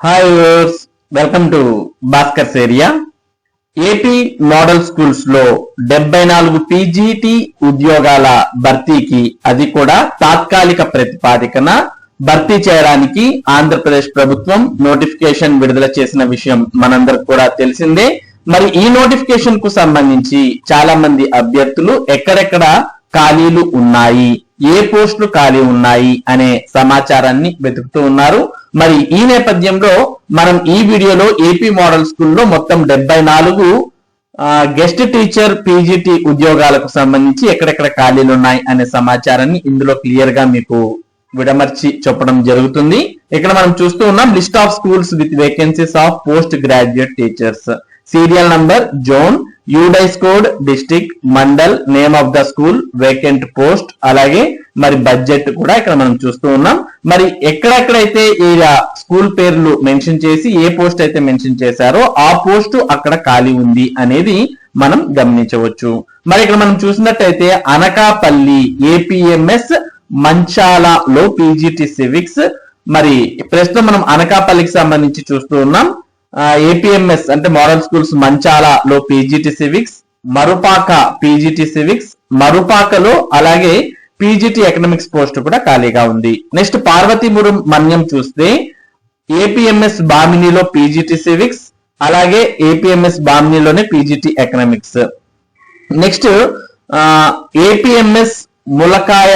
Hi viewers, welcome to Bhaskar's area. AP model schools లో 74 PGT ఉద్యోగాల భర్తీకి, అది కూడా తాత్కాలిక ప్రతిపాదికన భర్తీ చేయడానికి ఆంధ్రప్రదేశ్ ప్రభుత్వం నోటిఫికేషన్ విడుదల చేసిన విషయం మనందరికి కూడా తెలిసిందే. మరి ఈ నోటిఫికేషన్ కు సంబంధించి చాలా మంది అభ్యర్థులు ఎక్కడెక్కడ ఖాళీలు ఉన్నాయి, ఏ పోస్టులు ఖాళీ ఉన్నాయి అనే సమాచారాన్ని వెతుకుతూ ఉన్నారు. మరి ఈ నేపథ్యంలో మనం ఈ వీడియోలో ఏపీ మోడల్ స్కూల్లో మొత్తం 74 గెస్ట్ టీచర్ పీజీటీ ఉద్యోగాలకు సంబంధించి ఎక్కడెక్కడ ఖాళీలు ఉన్నాయి అనే సమాచారాన్ని ఇందులో క్లియర్ గా మీకు విడమర్చి చెప్పడం జరుగుతుంది. ఇక్కడ మనం చూస్తూ ఉన్నాం list of schools with vacancies of post graduate teachers, serial number, zone, UDISE code, district, mandal, name of the school, vacant post, అలాగే మరి బడ్జెట్ కూడా ఇక్కడ మనం చూస్తూ ఉన్నాం. మరి ఎక్కడెక్కడైతే ఈ స్కూల్ పేర్లు మెన్షన్ చేసి ఏ పోస్ట్ అయితే మెన్షన్ చేశారో ఆ పోస్ట్ అక్కడ ఖాళీ ఉంది అనేది మనం గమనించవచ్చు. మరి ఇక్కడ మనం చూసినట్టయితే అనకాపల్లి ఏపీఎంఎస్ మంచాలలో పీజీటీ సివిక్స్, మరి ప్రస్తుతం మనం అనకాపల్లికి సంబంధించి చూస్తూ ఉన్నాం. ఏపీఎంఎస్ అంటే మోడల్ స్కూల్స్ మంచాలలో PGT civics, Marupaka PGT civics, మరుపాకలో అలాగే పీజీటీ ఎకనామిక్స్ పోస్ట్ కూడా ఖాళీగా ఉంది. నెక్స్ట్ పార్వతీపురం మన్యం చూస్తే ఏపీఎంఎస్ బామినిలో పీజీటీ సివిక్స్, అలాగే ఏపీఎంఎస్ బామినిలోనే పీజీటీ ఎకనామిక్స్. నెక్స్ట్ ఏపీఎంఎస్ ములకాయ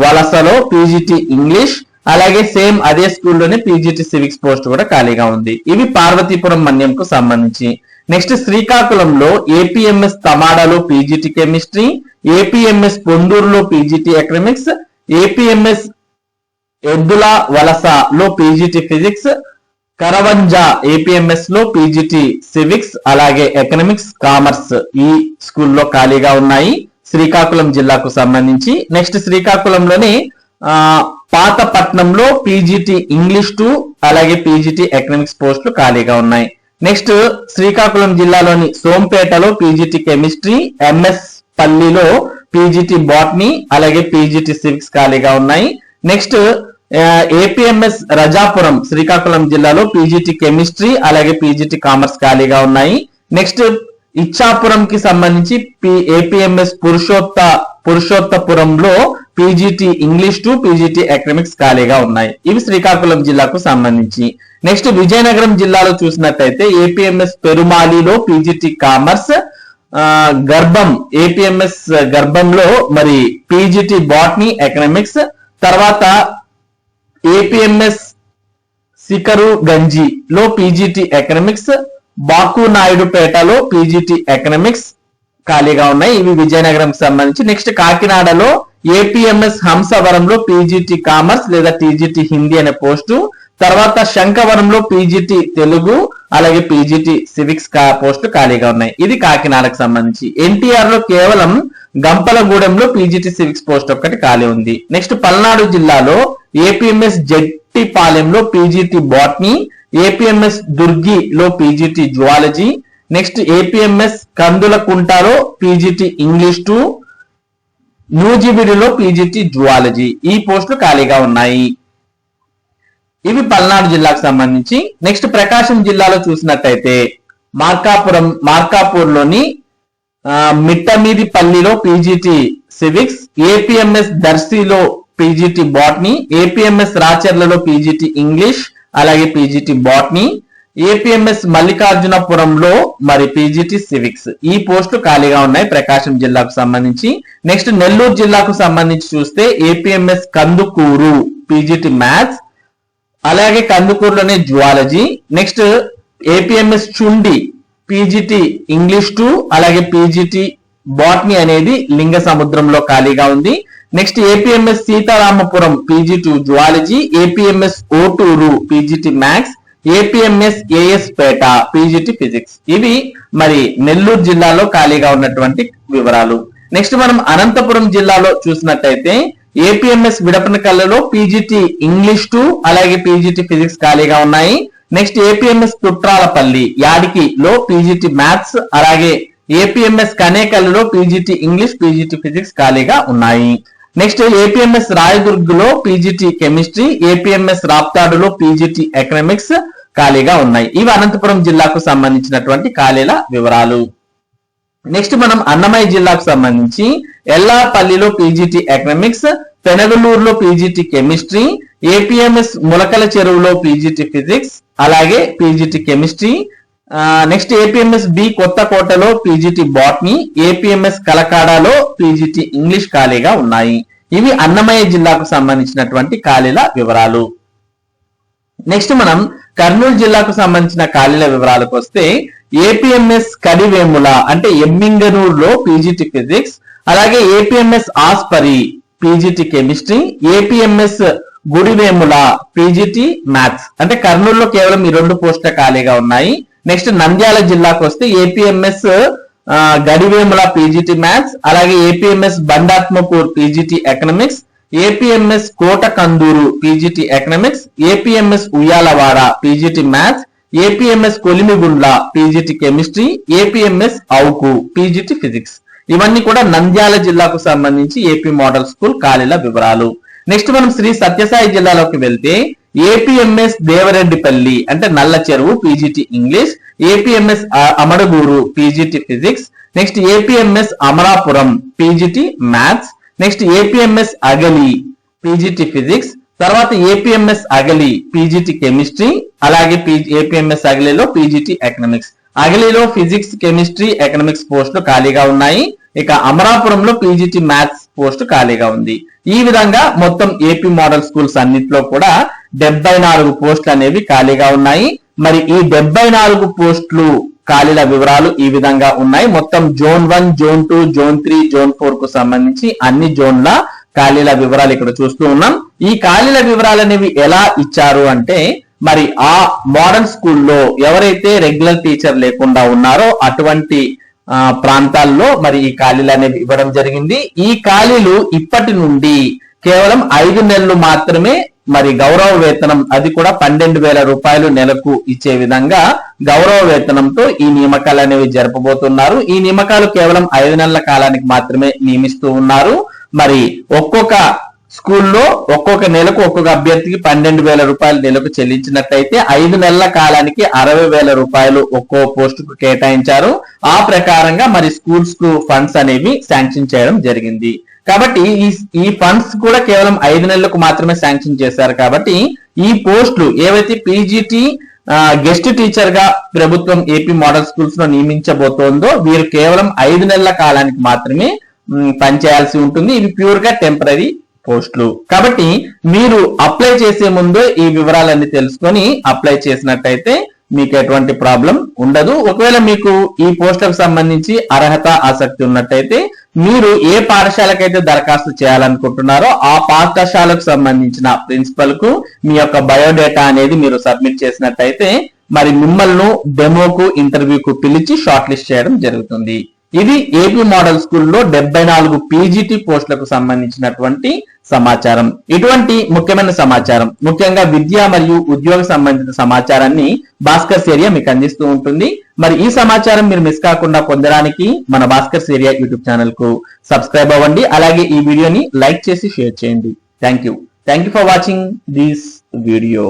వలసలో పీజీటీ ఇంగ్లీష్, అలాగే సేమ్ అదే స్కూల్లోనే పీజీటీ సివిక్స్ పోస్ట్ కూడా ఖాళీగా ఉంది. ఇవి పార్వతీపురం మన్యంకు సంబంధించి. నెక్స్ట్ శ్రీకాకుళంలో ఏపీఎంఎస్ తమాడాలో పీజీటీ కెమిస్ట్రీ, ఏపీఎంఎస్ పొందూరులో పీజీటీ ఎకనామిక్స్, ఏపీఎంఎస్ ఎద్దుల వలసలో పీజీటీ ఫిజిక్స్, కరవంజా ఏపీఎంఎస్ లో పీజీటీ సివిక్స్, అలాగే ఎకనామిక్స్, కామర్స్ ఈ స్కూల్లో ఖాళీగా ఉన్నాయి శ్రీకాకుళం జిల్లాకు సంబంధించి. నెక్స్ట్ శ్రీకాకుళంలోనే పాతపట్నంలో పీజీటీ ఇంగ్లీష్ 2, అలాగే పీజీటీ ఎకనామిక్స్ పోస్టులు ఖాళీగా ఉన్నాయి. నెక్స్ట్ శ్రీకాకుళం జిల్లాలోని సోంపేటలో పీజీటీ కెమిస్ట్రీ, ఎంఎస్ పల్లిలో పీజీటీ బాటనీ, అలాగే పీజీటీ సివిక్స్ ఖాళీగా ఉన్నాయి. నెక్స్ట్ ఏపీఎంఎస్ రజాపురం శ్రీకాకుళం జిల్లాలో పీజీటీ కెమిస్ట్రీ, అలాగే పీజీటీ కామర్స్ ఖాళీగా ఉన్నాయి. నెక్స్ట్ ఇచ్చాపురం కి సంబంధించి ఏపీఎంఎస్ పురుషోత్తపురంలో పీజీటీ ఇంగ్లీష్ 2, పీజీటీ ఎకనామిక్స్ ఖాళీగా ఉన్నాయి. ఇవి శ్రీకాకుళం జిల్లాకు సంబంధించి. నెక్స్ట్ విజయనగరం జిల్లాలో చూసినట్టయితే ఏపీఎంఎస్ పెరుమాలిలో పీజీటీ కామర్స్, గర్భం ఏపీఎంఎస్ గర్భంలో మరి పీజీటీ బాటనీ ఎకనామిక్స్, తర్వాత ఏపీఎంఎస్ సికరు గంజిలో పీజీటీ ఎకనామిక్స్, బాకు నాయుడుపేటలో పీజీటీ ఎకనామిక్స్ ఖాళీగా ఉన్నాయి. ఇవి విజయనగరం సంబంధించి. నెక్స్ట్ కాకినాడలో ఏపీఎంఎస్ హంసవరంలో పీజీటీ కామర్స్ లేదా టీజీటీ హిందీ అనే పోస్టు, తర్వాత శంఖవరంలో పీజీటీ తెలుగు, అలాగే పీజీటీ సివిక్స్ పోస్టు ఖాళీగా ఉన్నాయి. ఇది కాకినాడకు సంబంధించి. ఎన్టీఆర్ లో కేవలం గంపలగూడెంలో పీజీటీ సివిక్స్ పోస్ట్ ఒక్కటి ఖాళీ ఉంది. నెక్స్ట్ పల్నాడు జిల్లాలో ఏపీఎంఎస్ జట్టిపాలెంలో పీజీటీ బాటనీ, ఏపీఎంఎస్ దుర్గిలో పీజీటీ జువాలజీ, నెక్స్ట్ ఏపీఎంఎస్ కందులకుంటలో పీజీటీ ఇంగ్లీష్ 2, న్యూజిబిడిలో పీజీటీ జువాలజీ ఈ పోస్టులు ఖాళీగా ఉన్నాయి. ఇవి పల్నాడు జిల్లాకు సంబంధించి. నెక్స్ట్ ప్రకాశం జిల్లాలో చూసినట్టయితే మార్కాపూర్లోని మిట్టమీదిపల్లిలో పీజీటీ సివిక్స్, ఏపీఎంఎస్ దర్శిలో పీజీటీ బాటనీ, ఏపీఎంఎస్ రాచర్లలో పీజీటీ ఇంగ్లీష్, అలాగే పీజీటీ బాటనీ, ఏపీఎంఎస్ మల్లికార్జునపురంలో మరి పీజీటీ సివిక్స్ ఈ పోస్టులు ఖాళీగా ఉన్నాయి ప్రకాశం జిల్లాకు సంబంధించి. నెక్స్ట్ నెల్లూరు జిల్లాకు సంబంధించి చూస్తే ఏపీఎంఎస్ కందుకూరు పీజీటీ మ్యాథ్స్, అలాగే కందుకూరులోనే zoology. Next APMS Chundi PGT English 2, అలాగే పీజీటీ బాటనీ అనేది లింగ సముద్రంలో ఖాళీగా ఉంది. నెక్స్ట్ ఏపీఎంఎస్ సీతారామపురం పీజీ2 zoology, APMS Oturu PGT maths, APMS AS Peta PGT physics. ఇవి మరి నెల్లూరు జిల్లాలో ఖాళీగా ఉన్నటువంటి వివరాలు. నెక్స్ట్ మనం అనంతపురం జిల్లాలో చూసినట్టయితే ఏపీఎంఎస్ విడపనకల్లలో పీజీటీ ఇంగ్లీష్ 2, అలాగే పీజీటీ ఫిజిక్స్ ఖాళీగా ఉన్నాయి. నెక్స్ట్ ఏపీఎంఎస్ తుట్రాలపల్లి యాడికిలో పీజీటీ మ్యాథ్స్, అలాగే ఏపీఎంఎస్ కనేకల్లులో పీజీటీ ఇంగ్లీష్, పీజీటీ ఫిజిక్స్ ఖాళీగా ఉన్నాయి. నెక్స్ట్ ఏపీఎంఎస్ రాయదుర్గ్లో పీజీటీ కెమిస్ట్రీ, ఏపీఎంఎస్ రాప్తాడులో పీజీటీ ఎకనామిక్స్, ఖాళీగా ఉన్నాయి. ఇవి అనంతపురం జిల్లాకు సంబంధించినటువంటి ఖాళీల వివరాలు. నెక్స్ట్ మనం అన్నమయ్య జిల్లాకు సంబంధించి ఎల్లాపల్లిలో పీజీటీ ఎకనామిక్స్, పెనగలూరులో పీజీటీ కెమిస్ట్రీ, ఏపీఎంఎస్ ములకల చెరువులో పీజీటీ ఫిజిక్స్, అలాగే PGT chemistry, next APMS B కొత్తకోటలో పీజీటీ బాటనీ, ఏపీఎంఎస్ కలకాడలో పీజీటీ ఇంగ్లీష్ ఖాళీగా ఉన్నాయి. ఇవి అన్నమయ్య జిల్లాకు సంబంధించినటువంటి ఖాళీల వివరాలు. నెక్స్ట్ మనం కర్నూలు జిల్లాకు సంబంధించిన ఖాళీల వివరాలకు వస్తే ఏపీఎంఎస్ కడివేముల అంటే ఎమ్మింగనూరులో పీజీటీ ఫిజిక్స్, అలాగే APMS Aspari PGT chemistry, APMS Gudivemula PGT maths. అంటే కర్నూలులో కేవలం ఈ 2 పోస్టుల ఖాళీగా ఉన్నాయి. నెక్స్ట్ నంద్యాల జిల్లాకు వస్తే ఏపీఎంఎస్ గడివేముల పీజీటీ మ్యాథ్స్, అలాగే APMS Bandatmapur PGT economics, APMS Kotakanduru PGT economics, APMS Uyyalawada PGT maths, APMS Kolimigundla PGT chemistry, APMS Avuku PGT physics. ఇవన్నీ కూడా నంద్యాల జిల్లాకు సంబంధించి ఏపీ మోడల్ స్కూల్ ఖాళీల వివరాలు. నెక్స్ట్ మనం శ్రీ సత్యసాయి జిల్లాలోకి వెళ్తే ఏపీఎంఎస్ దేవరెడ్డిపల్లి అంటే Nalla Cheruvu PGT English, APMS Amadagur PGT physics, next APMS Amarapuram PGT maths, next APMS Agali PGT physics, తర్వాత ఏపీఎంఎస్ అగలి పీజీటీ కెమిస్ట్రీ, అలాగే ఏపీఎంఎస్ అగలిలో పీజీటీ ఎకనామిక్స్. అగలిలో ఫిజిక్స్, కెమిస్ట్రీ, ఎకనామిక్స్ పోస్టులు ఖాళీగా ఉన్నాయి. ఇక అమరాపురంలో పీజీటీ మ్యాథ్స్ పోస్ట్ ఖాళీగా ఉంది. ఈ విధంగా మొత్తం ఏపీ మోడల్ స్కూల్స్ అన్నింటిలో కూడా 74 పోస్టులు అనేవి ఖాళీగా ఉన్నాయి. మరి ఈ 74 పోస్టులు ఖాళీల వివరాలు ఈ విధంగా ఉన్నాయి. మొత్తం జోన్ 1, జోన్ 2, జోన్ 3, జోన్ 4 కు సంబంధించి అన్ని జోన్ల ఖాళీల వివరాలు ఇక్కడ చూస్తూ ఉన్నాం. ఈ ఖాళీల వివరాలు అనేవి ఎలా ఇచ్చారు అంటే మరి ఆ మోడల్ స్కూల్లో ఎవరైతే రెగ్యులర్ టీచర్ లేకుండా ఉన్నారో అటువంటి ప్రాంతాల్లో మరి ఈ ఖాళీలు అనేవి ఇవ్వడం జరిగింది. ఈ ఖాళీలు ఇప్పటి నుండి కేవలం 5 నెలలు మాత్రమే మరి గౌరవ వేతనం, అది కూడా 12,000 రూపాయలు నెలకు ఇచ్చే విధంగా గౌరవ వేతనంతో ఈ నియామకాలు అనేవి జరపబోతున్నారు. ఈ నియామకాలు కేవలం 5 నెలల కాలానికి మాత్రమే నియమిస్తూ ఉన్నారు. మరి ఒక్కొక్క స్కూల్లో ఒక్కొక్క నెలకు ఒక్కొక్క అభ్యర్థికి 12,000 రూపాయలు నెలకు చెల్లించినట్టయితే 5 నెలల కాలానికి 60,000 రూపాయలు ఒక్కో పోస్టుకు కేటాయించారు. ఆ ప్రకారంగా మరి స్కూల్స్ కు ఫండ్స్ అనేవి శాంక్షన్ చేయడం జరిగింది. కాబట్టి ఈ ఫండ్స్ కూడా కేవలం 5 నెలలకు మాత్రమే శాంక్షన్ చేశారు. కాబట్టి ఈ పోస్టులు ఏవైతే పీజీటీ గెస్ట్ టీచర్ గా ప్రభుత్వం ఏపీ మోడల్ స్కూల్స్ లో నియమించబోతోందో వీరు కేవలం 5 నెలల కాలానికి మాత్రమే పనిచేయాల్సి ఉంటుంది. ఇవి ప్యూర్ గా టెంపరరీ పోస్టులు. కాబట్టి మీరు అప్లై చేసే ముందు ఈ వివరాలన్నీ తెలుసుకొని అప్లై చేసినట్టయితే మీకు ఎటువంటి ప్రాబ్లం ఉండదు. ఒకవేళ మీకు ఈ పోస్టులకు సంబంధించి అర్హత, ఆసక్తి ఉన్నట్టయితే మీరు ఏ పాఠశాలకైతే దరఖాస్తు చేయాలనుకుంటున్నారో ఆ పాఠశాలకు సంబంధించిన ప్రిన్సిపల్ కు మీ యొక్క బయోడేటా అనేది మీరు సబ్మిట్ చేసినట్టయితే మరి మిమ్మల్ని డెమోకు, ఇంటర్వ్యూకు పిలిచి షార్ట్ లిస్ట్ చేయడం జరుగుతుంది. ఇది ఏపీ మోడల్ స్కూల్లో 74 పీజీటీ పోస్టులకు సంబంధించినటువంటి సమాచారం. ఇటువంటి ముఖ్యమైన సమాచారం, ముఖ్యంగా విద్య మరియు ఉద్యోగ సంబంధిత సమాచారాన్ని భాస్కర్స్ ఏరియా మీకు అందిస్తూ ఉంటుంది. మరి ఈ సమాచారం మీరు మిస్ కాకుండా పొందడానికి మన భాస్కర్స్ ఏరియా యూట్యూబ్ ఛానల్ కు సబ్స్క్రైబ్ అవ్వండి. అలాగే ఈ వీడియోని లైక్ చేసి షేర్ చేయండి. Thank you for watching this video.